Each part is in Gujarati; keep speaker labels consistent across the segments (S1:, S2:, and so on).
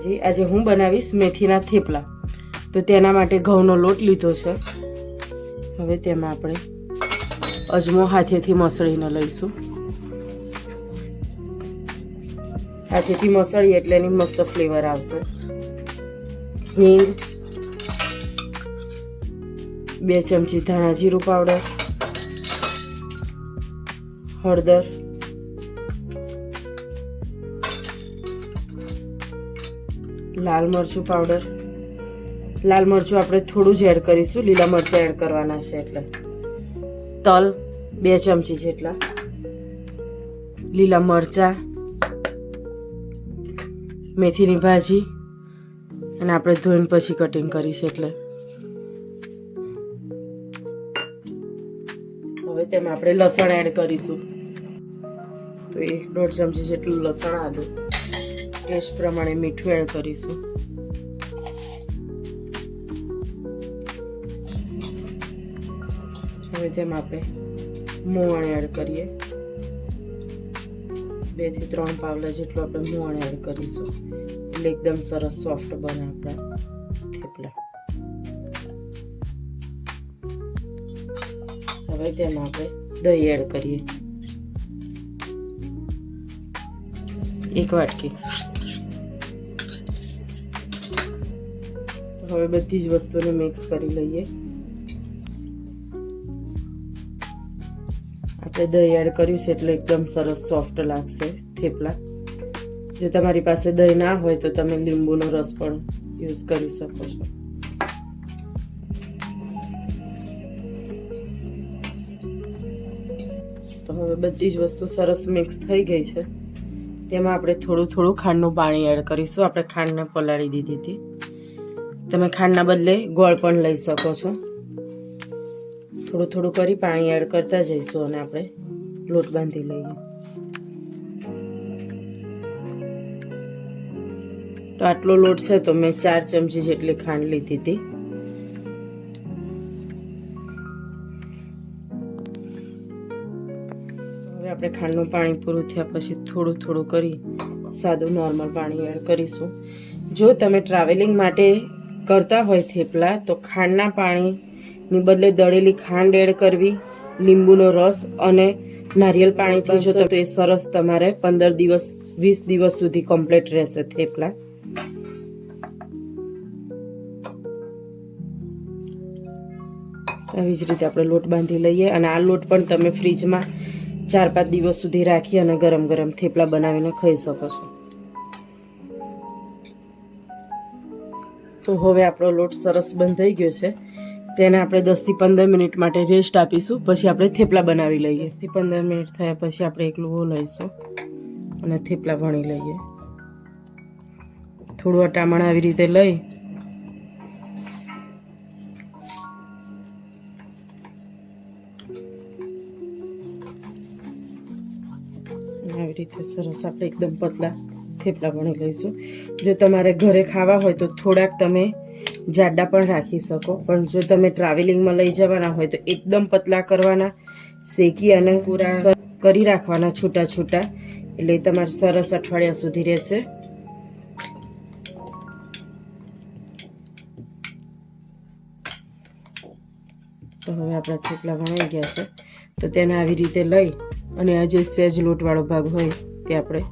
S1: માતાજી। આજે હું બનાવીશ મેથીના થેપલા। તો તેના માટે ઘઉંનો લોટ લીધો છે। હવે તેમાં આપણે અજમો હાથેથી મસળીને લઈશું। હાથેથી મસળીએ એટલે એની મસ્ત ફ્લેવર આવશે। હિંગ, 2 ચમચી ધાણા જીરું પાવડર, હળદર, લાલ મરચું પાવડર। લાલ મરચું આપણે થોડું જ એડ કરીશું, લીલા મરચાં એડ કરવાના છે એટલે। તલ 2 ચમચી જેટલા, લીલા મરચાં, મેથીની ભાજી, અને આપણે ધોઈને પછી કટિંગ કરીશ એટલે। હવે તેમાં આપણે લસણ એડ કરીશું। તો 1-1.5 ચમચી જેટલું લસણ, આદું, ટેસ્ટ પ્રમાણે મીઠું એડ કરીશું। હવે તેમાં આપણે મોણ એડ કરીએ। 2 થી 3 પાવલા જેટલું આપણે મોણ એડ કરીશું એટલે એકદમ સરસ સોફ્ટ બને આપણા થેપલા। હવે તેમાં આપણે દહીં એડ કરીએ, 1 વાટકી। હવે બધી જ વસ્તુને મિક્સ કરી લઈએ। આપણે દહીં એડ કર્યું છે એટલે એકદમ સરસ સોફ્ટ લાગશે થેપલા। જો તમારી પાસે દહીં ના હોય તો તમે લીંબુનો રસ પણ યુઝ કરી શકો છો। તો હવે બધી જ વસ્તુ સરસ મિક્સ થઈ ગઈ છે। તેમાં આપણે થોડું ખાંડનું પાણી એડ કરીશું। આપણે ખાંડને પલાળી દીધી હતી, તમે ખાંડના બદલે ગોળ પણ લઈ શકો છો। થોડું કરી પાણી એડ કરતા જઈશું અને આપણે લોટ બાંધી લઈએ। તો આટલો લોટ છે તો મેં 4 ચમચી જેટલી ખાંડ લીધી હતી। હવે આપણે ખાંડનું પાણી પૂરું થયા પછી થોડું કરી સાદું નોર્મલ પાણી એડ કરીશું। જો તમે ટ્રાવેલિંગ માટે કરતા હોય થેપલા તો ખાંડના પાણીની બદલે દળેલી ખાંડ એડ કરવી, લીંબુનો રસ અને નારિયેળ પાણી પીશો તો એ સરસ તમારે 15 દિવસ 20 દિવસ સુધી કમ્પ્લીટ રહેશે થેપલા। આવી જ રીતે આપણે લોટ બાંધી લઈએ અને આ લોટ પણ તમે ફ્રીજમાં 4-5 દિવસ સુધી રાખી અને ગરમ થેપલા બનાવીને ખાઈ શકો છો। તો હવે આપણો લોટ સરસ બંધાઈ ગયો છે। તેને આપણે 10 થી 15 મિનિટ માટે રેસ્ટ આપીશું, પછી આપણે થેપલા બનાવી લઈએ। 10 થી 15 મિનિટ થયા પછી આપણે એક લુવો લઈશું અને થેપલા વણી લઈએ। થોડું અટામણ આવી રીતે લઈ આવી રીતે સરસ આપણે એકદમ પતલા થેપલા વણી લઈશું। જો તમારે ઘરે ખાવા હોય તો થોડાક તમે જાડા પણ રાખી શકો, પણ જો તમે ટ્રાવેલિંગમાં લઈ જવાના હોય તો એકદમ પતલા કરવાના, શેકી અને પૂરા કરી રાખવાના છૂટા એટલે તમારે સરસ અઠવાડિયા સુધી રહેશે। તો હવે આપણા થેપલા વણાઈ ગયા છે તો તેને આવી રીતે લઈ અને આ જે સહેજ લોટવાળો ભાગ હોય તે આપણે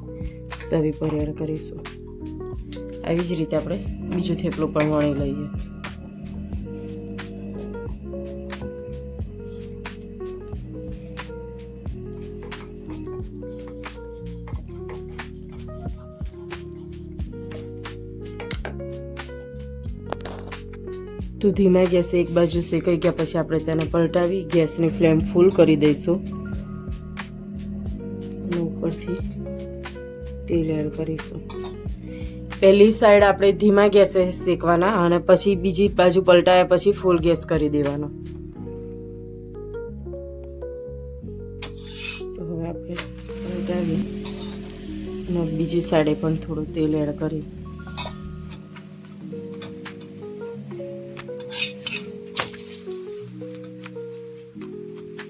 S1: તવી પર એડ કરીશું। આવી જ રીતે આપણે બીજું થેપલું પણ વણી લઈએ। તો ધીમા ગેસે એક બાજુ શેકાઈ ગયા પછી આપણે તેને પલટાવી ગેસની ફ્લેમ ફૂલ કરી દઈશું અને ઉપરથી તેલ એડ કરીશું। પહેલી સાઈડ આપણે ધીમા ગેસે શેકવાના અને પછી બીજી બાજુ પલટાયા પછી ફૂલ ગેસ કરી દેવાનો। તો હવે આપણે પલટાવી અને બીજી સાઈડે પણ થોડું તેલ એડ કરી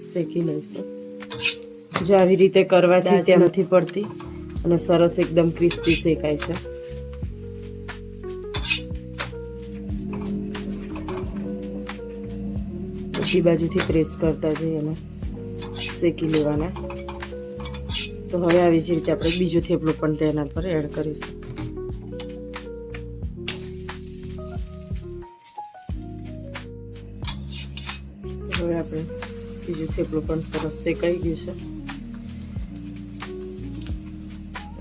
S1: શેકી લઈશું। જો આવી રીતે કરવાથી ત્યાં નથી પડતી અને સરસ એકદમ ક્રિસ્પી શેકાય છે। બધી બાજુથી પ્રેસ કરતા જઈએ અને શેકી લેવાના. તો હવે આવી જ રીતે આપણે બીજું થેપલું પણ તેના પર એડ કરીશું. હવે આપણે બીજું થેપલું પણ સરસ શેકાઈ ગયું છે.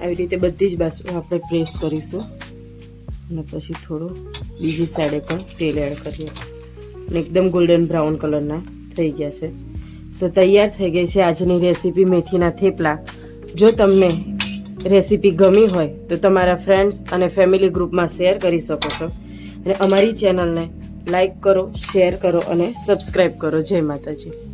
S1: આવી રીતે બધી જ બાજુ આપણે પ્રેસ કરીશું અને પછી થોડું બીજી સાઈડે પણ તેલ એડ કરીએ અને એકદમ ગોલ્ડન બ્રાઉન કલરના થઈ ગયા છે. તો તૈયાર થઈ ગઈ છે આજની રેસીપી મેથીના થેપલા. જો તમને રેસીપી ગમી હોય તો તમારા ફ્રેન્ડ્સ અને ફેમિલી ગ્રુપમાં શેર કરી શકો છો અને અમારી ચેનલને લાઈક કરો, શેર કરો અને સબસ્ક્રાઈબ કરો. જય માતાજી.